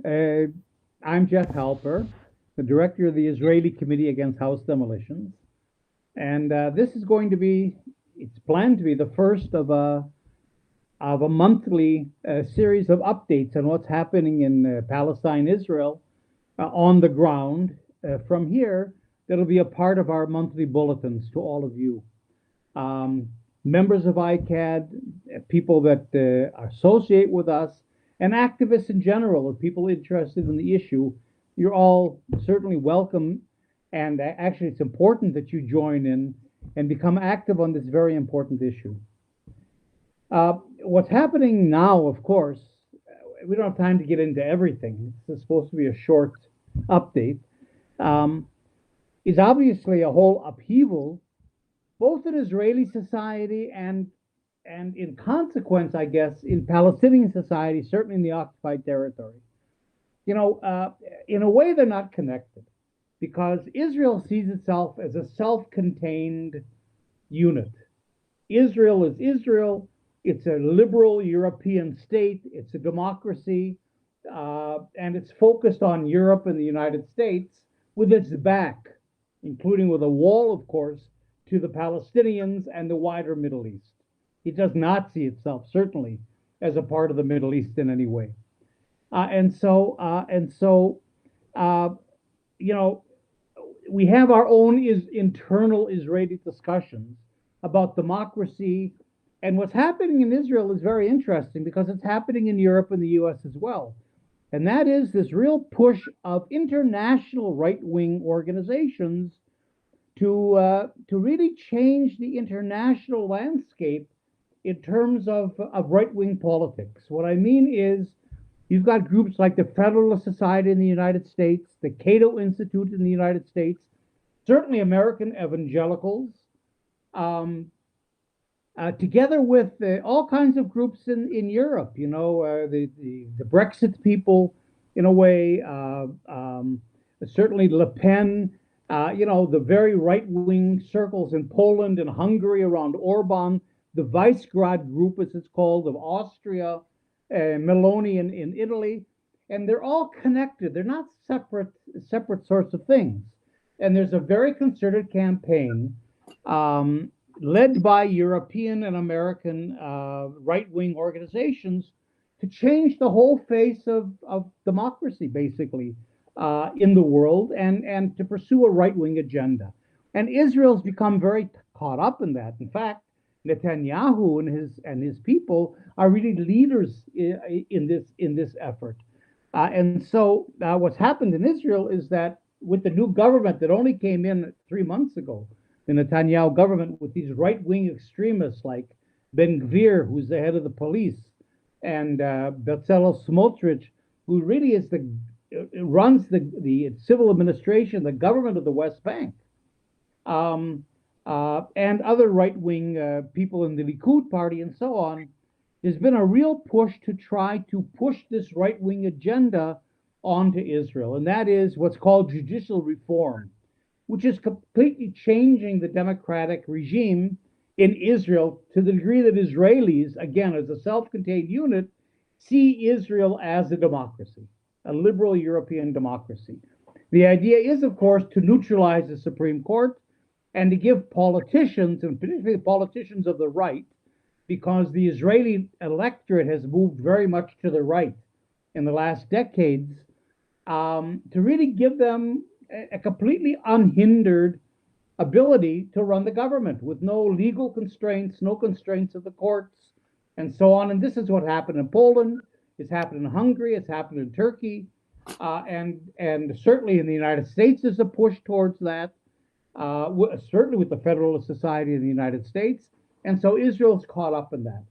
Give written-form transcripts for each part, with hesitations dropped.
Uh, I'm Jeff Halper, the director of the Israeli Committee Against House Demolitions. And this is going to be, it's planned to be the first of a monthly series of updates on what's happening in Palestine, Israel, on the ground. From here, that'll be a part of our monthly bulletins to all of you. Um, Members of ICAHD, people that associate with us, and activists in general, or people interested in the issue, you're all certainly welcome. And actually, it's important that you join in and become active on this very important issue. What's happening now, of course, we don't have time to get into everything. This is supposed to be a short update. Um, is obviously a whole upheaval, both in Israeli society and in consequence, I guess, in Palestinian society, certainly in the occupied territory. You know, in a way, they're not connected because Israel sees itself as a self-contained unit. Israel is Israel. It's a liberal European state. It's a democracy, and it's focused on Europe and the United States with its back, including with a wall, of course, to the Palestinians and the wider Middle East. It does not see itself, certainly, as a part of the Middle East in any way. And so, uh, you know, we have our own internal Israeli discussions about democracy. And what's happening in Israel is very interesting because it's happening in Europe and the US as well. And that is this real push of international right wing organizations to really change the international landscape in terms of right wing politics. What I mean is, you've got groups like the Federalist Society in the United States, the Cato Institute in the United States, certainly American evangelicals, um, together with all kinds of groups in Europe, the Brexit people, in a way, certainly Le Pen, the very right wing circles in Poland and Hungary around Orban, the Visegrad group, as it's called, of Austria, Meloni in Italy, and they're all connected. They're not separate sorts of things. And there's a very concerted campaign um, led by European and American right wing organizations to change the whole face of democracy, basically, in the world and to pursue a right wing agenda. And Israel's become very caught up in that. In fact, Netanyahu and his people are really leaders in this effort. And so what's happened in Israel is that with the new government that only came in 3 months ago, the Netanyahu government with these right wing extremists like Ben Gvir, who's the head of the police, and Bezalel Smotrich, who really runs the civil administration, the government of the West Bank, and other right wing people in the Likud party and so on. There's been a real push to try to push this right wing agenda onto Israel, and that is what's called judicial reform, which is completely changing the democratic regime in Israel to the degree that Israelis, again, as a self contained unit, see Israel as a democracy, a liberal European democracy. The idea is, of course, to neutralize the Supreme Court and to give politicians, and particularly politicians of the right, because the Israeli electorate has moved very much to the right in the last decades, to really give them a completely unhindered ability to run the government with no legal constraints, no constraints of the courts, and so on. And this is what happened in Poland. It's happened in Hungary. It's happened in Turkey, and certainly in the United States, there's a push towards that. Certainly with the Federalist Society in the United States, and so Israel's caught up in that.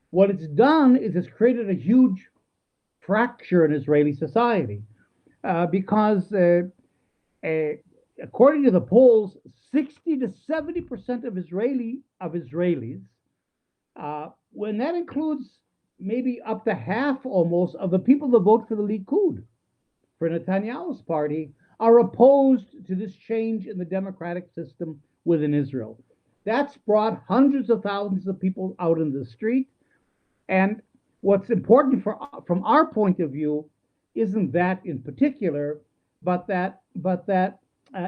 What it's done is it's created a huge fracture in Israeli society because according to the polls, 60 to 70% of Israelis, when that includes maybe up to half almost of the people that vote for the Likud, for Netanyahu's party, are opposed to this change in the democratic system within Israel. That's brought hundreds of thousands of people out in the street. And what's important from our point of view isn't that in particular, but that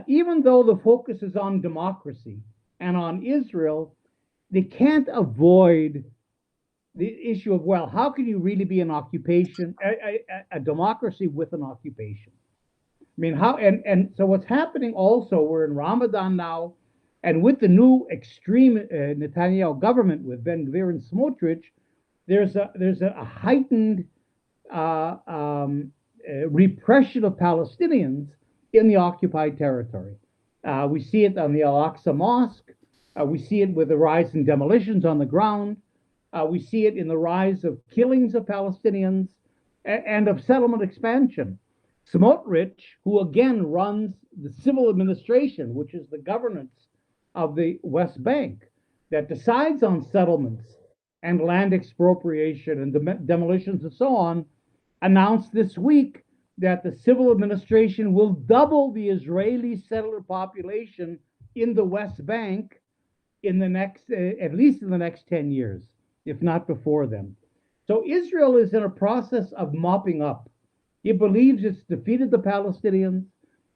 even though the focus is on democracy and on Israel, they can't avoid the issue of, well, how can you really be an occupation, a democracy with an occupation? I mean, how, and so what's happening also, we're in Ramadan now, and with the new extreme Netanyahu government with Ben Gvir and Smotrich, there's a heightened uh, um, repression of Palestinians in the occupied territory. We see it on the Al-Aqsa Mosque. We see it with the rise in demolitions on the ground. We see it in the rise of killings of Palestinians and of settlement expansion. Smotrich, who again runs the civil administration, which is the governance of the West Bank, that decides on settlements and land expropriation and demolitions and so on, announced this week that the civil administration will double the Israeli settler population in the West Bank in the next, at least in the next 10 years, if not before then. So Israel is in a process of mopping up. It believes it's defeated the Palestinians.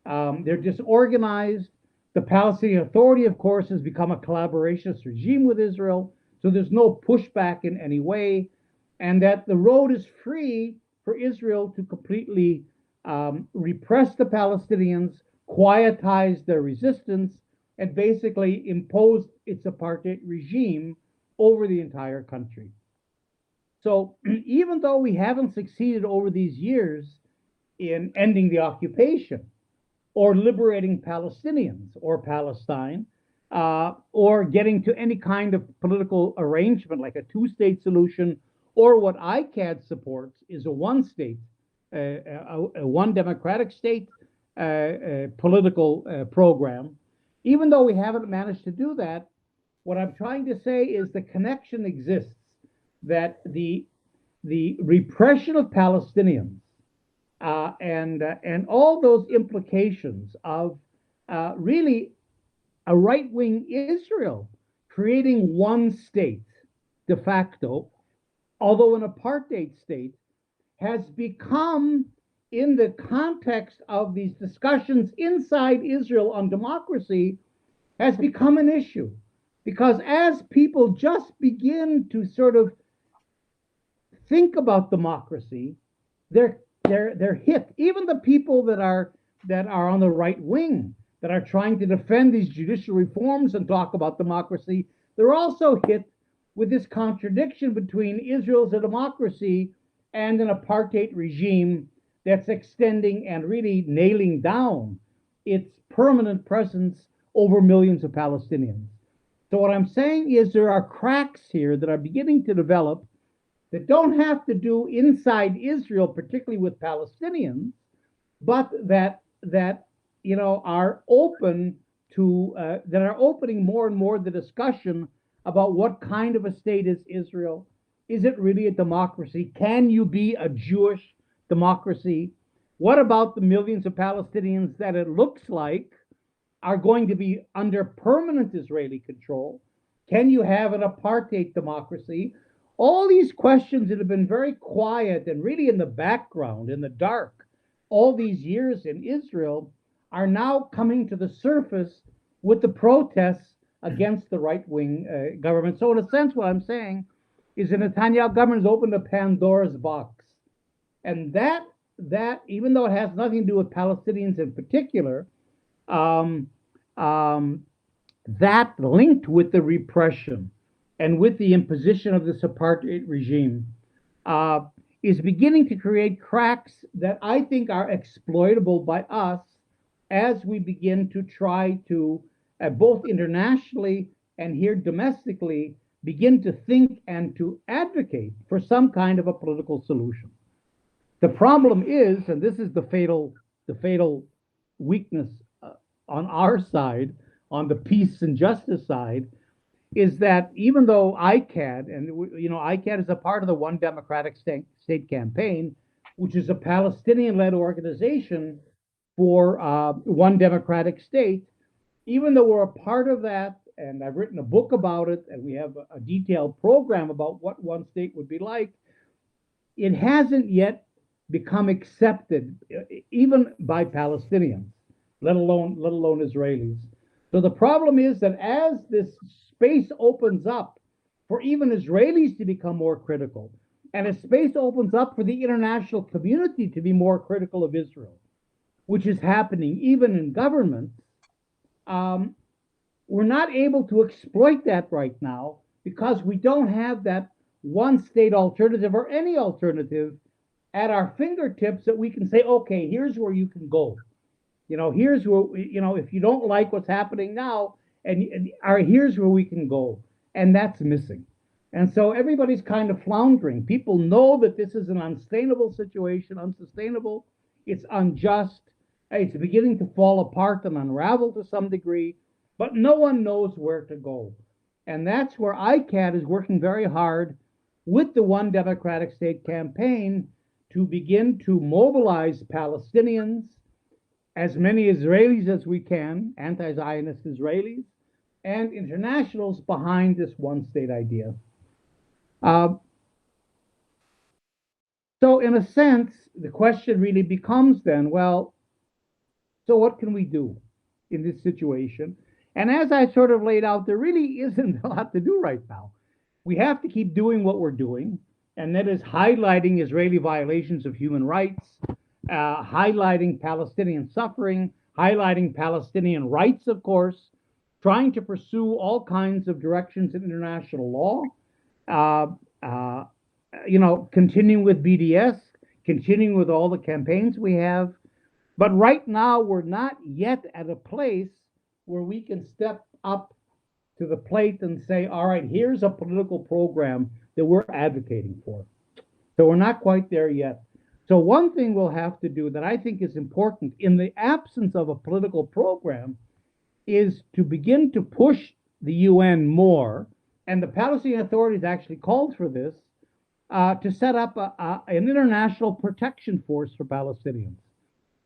They're disorganized. The Palestinian Authority, of course, has become a collaborationist regime with Israel. So there's no pushback in any way. And that the road is free for Israel to completely repress the Palestinians, quietize their resistance, and basically impose its apartheid regime over the entire country. So even though we haven't succeeded over these years in ending the occupation or liberating Palestinians or Palestine, or getting to any kind of political arrangement like a two-state solution, or what ICAHD supports is a one-state, a one democratic state political program. Even though we haven't managed to do that, what I'm trying to say is the connection exists, that the repression of Palestinians and all those implications of really a right-wing Israel creating one state de facto, although an apartheid state, has become, in the context of these discussions inside Israel on democracy, has become an issue. Because as people just begin to sort of think about democracy, they're hit. Even the people that are on the right wing, that are trying to defend these judicial reforms and talk about democracy, they're also hit with this contradiction between Israel as a democracy and an apartheid regime that's extending and really nailing down its permanent presence over millions of Palestinians. So what I'm saying is there are cracks here that are beginning to develop that don't have to do inside Israel, particularly with Palestinians, but that are open to that are opening more and more the discussion about what kind of a state is Israel. Is it really a democracy? Can you be a Jewish democracy? What about the millions of Palestinians that it looks like are going to be under permanent Israeli control? Can you have an apartheid democracy? All these questions that have been very quiet and really in the background, in the dark, all these years in Israel are now coming to the surface with the protests against the right-wing government. So in a sense, what I'm saying is the Netanyahu government has opened a Pandora's box. And that even though it has nothing to do with Palestinians in particular, that linked with the repression and with the imposition of this apartheid regime is beginning to create cracks that I think are exploitable by us as we begin to try to, both internationally and here domestically, begin to think and to advocate for some kind of a political solution. The problem is, and this is the fatal weakness on our side, on the peace and justice side, is that even though ICAHD, and ICAHD is a part of the One Democratic State campaign, which is a Palestinian-led organization for one democratic state, even though we're a part of that, and I've written a book about it, and we have a detailed program about what one state would be like, it hasn't yet become accepted, even by Palestinians, let alone Israelis. So the problem is that as this space opens up for even Israelis to become more critical, and as space opens up for the international community to be more critical of Israel, which is happening even in governments, um, we're not able to exploit that right now because we don't have that one state alternative or any alternative at our fingertips that we can say, okay, here's where you can go. Here's where, if you don't like what's happening now, here's where we can go. And that's missing. And so everybody's kind of floundering. People know that this is an unsustainable situation, unsustainable. It's unjust. It's beginning to fall apart and unravel to some degree, but no one knows where to go. And that's where ICAHD is working very hard with the One Democratic State campaign to begin to mobilize Palestinians, as many Israelis as we can, anti-Zionist Israelis, and internationals behind this one state idea. So in a sense, the question really becomes then, well, so what can we do in this situation? And as I sort of laid out, there really isn't a lot to do right now. We have to keep doing what we're doing, and that is highlighting Israeli violations of human rights, highlighting Palestinian suffering, highlighting Palestinian rights, of course, trying to pursue all kinds of directions in international law, continuing with BDS, continuing with all the campaigns we have. But right now, we're not yet at a place where we can step up to the plate and say, all right, here's a political program that we're advocating for. So we're not quite there yet. So one thing we'll have to do that I think is important in the absence of a political program is to begin to push the UN more, and the Palestinian authorities actually called for this, to set up an international protection force for Palestinians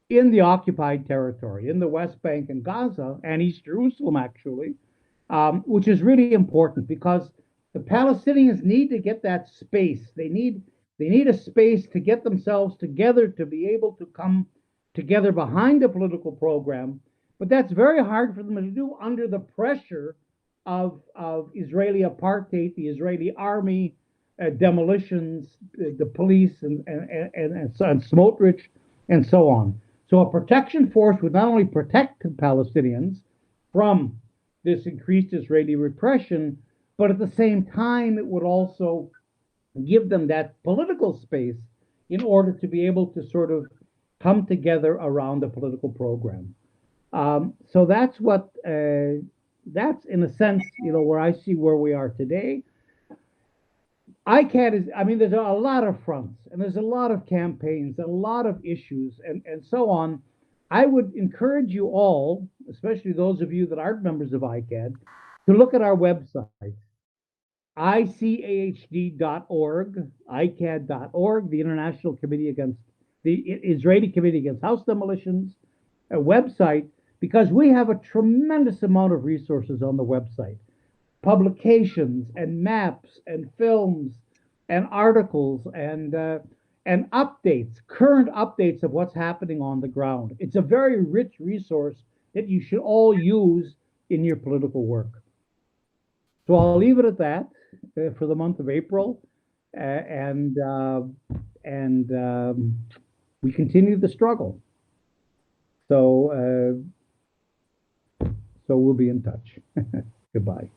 in the occupied territory, in the West Bank and Gaza, and East Jerusalem, actually, which is really important because the Palestinians need to get that space. They need a space to get themselves together, to be able to come together behind a political program. But that's very hard for them to do under the pressure of Israeli apartheid, the Israeli army, demolitions, the police, and Smotrich, and so on. So a protection force would not only protect Palestinians from this increased Israeli repression, but at the same time, it would also give them that political space in order to be able to sort of come together around a political program. So that's that's in a sense, where I see where we are today. There's a lot of fronts and there's a lot of campaigns and a lot of issues and so on. I would encourage you all, especially those of you that aren't members of ICAHD, to look at our website, ICAHD.org, ICAHD.org, the International Committee Against the Israeli Committee Against House Demolitions, a website, because we have a tremendous amount of resources on the website. Publications and maps and films and articles and updates, current updates of what's happening on the ground. It's a very rich resource that you should all use in your political work. So I'll leave it at that for the month of April, and we continue the struggle. So we'll be in touch. Goodbye.